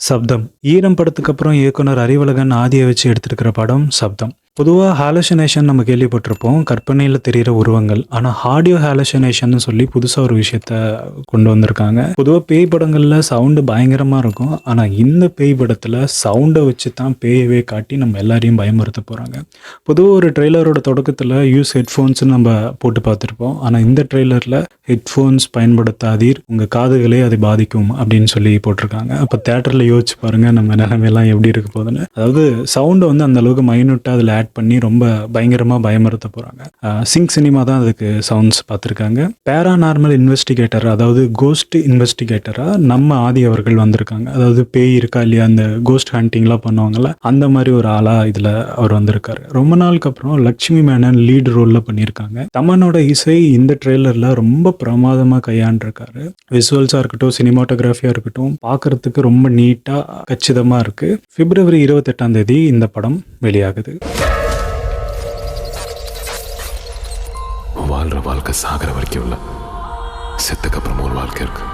சப்தம். ஈரம் படத்துக்கு அப்புறம் இயக்குனர் அறிவழகன் ஆதியை வச்சு எடுத்திருக்கிற படம் சப்தம். பொதுவா ஹாலுசினேஷன் நம்ம கேள்விப்பட்டிருப்போம். கற்பனையில தெரியிற உருவங்கள். ஆனா ஆடியோ ஹாலுசினேஷன்னு சொல்லி புதுசா ஒரு விஷயத்த கொண்டு வந்திருக்காங்க. பொதுவா பேய் படங்கள்ல சவுண்ட் பயங்கரமா இருக்கும். ஆனா இந்த பேய் படத்துல சவுண்ட வச்சு தான் பேயவே காட்டி நம்ம எல்லாரையும் பயமுறுத்த போறாங்க. பொதுவா ஒரு ட்ரெய்லரோட தொடக்கத்துல யூஸ் ஹெட்ஃபோன்ஸ்ன்னு நம்ம போட்டு பார்த்துருப்போம். ஆனா இந்த ட்ரெய்லர்ல ஹெட்ஃபோன்ஸ் பயன்படுத்தாதீர், உங்க காதுகளை அது பாதிக்கும் அப்படின்னு சொல்லி போட்டிருக்காங்க. அப்ப தியேட்டர்ல யோசிச்சு பாருங்க நம்ம நிலைமையெல்லாம் எப்படி இருக்க போகுதுன்னு. அதாவது சவுண்ட வந்து அந்த அளவுக்கு மைன்யூட்டா அதுல ஆட் பண்ணி ரொம்ப பயங்கரமா பயமுறுத்த போறாங்க. சிங்க் சினிமா தான் அதுக்கு சவுண்ட்ஸ் பார்த்துருக்காங்க. பேராநார்மல் இன்வெஸ்டிகேட்டர், அதாவது கோஸ்ட் இன்வெஸ்டிகேட்டரா நம்ம ஆதி அவர்கள் வந்திருக்காங்க. அதாவது பேய் இருக்கா இல்லையா, அந்த கோஸ்ட் ஹண்டிங்லாம் பண்ணுவாங்கல்ல, அந்த மாதிரி ஒரு ஆளா இதுல அவர் வந்திருக்காரு. ரொம்ப நாளுக்கு அப்புறம் லட்சுமி மேனன் லீட் ரோல்ல பண்ணியிருக்காங்க. தமனோட இசை இந்த ட்ரெய்லர்ல ரொம்ப பிரமாதமா கையாண்டிருக்காரு. விசுவல்ஸா இருக்கட்டும், சினிமாட்டோகிராஃபியா இருக்கட்டும், பார்க்கறதுக்கு ரொம்ப நீட்டா கச்சிதமா இருக்கு. பிப்ரவரி 28 இந்த படம் வெளியாகுது. வாழ்ற வாழ்க்கை சாகிற வரைக்கும் இல்லை, செத்துக்கு அப்புறம் ஒரு வாழ்க்கை இருக்கு.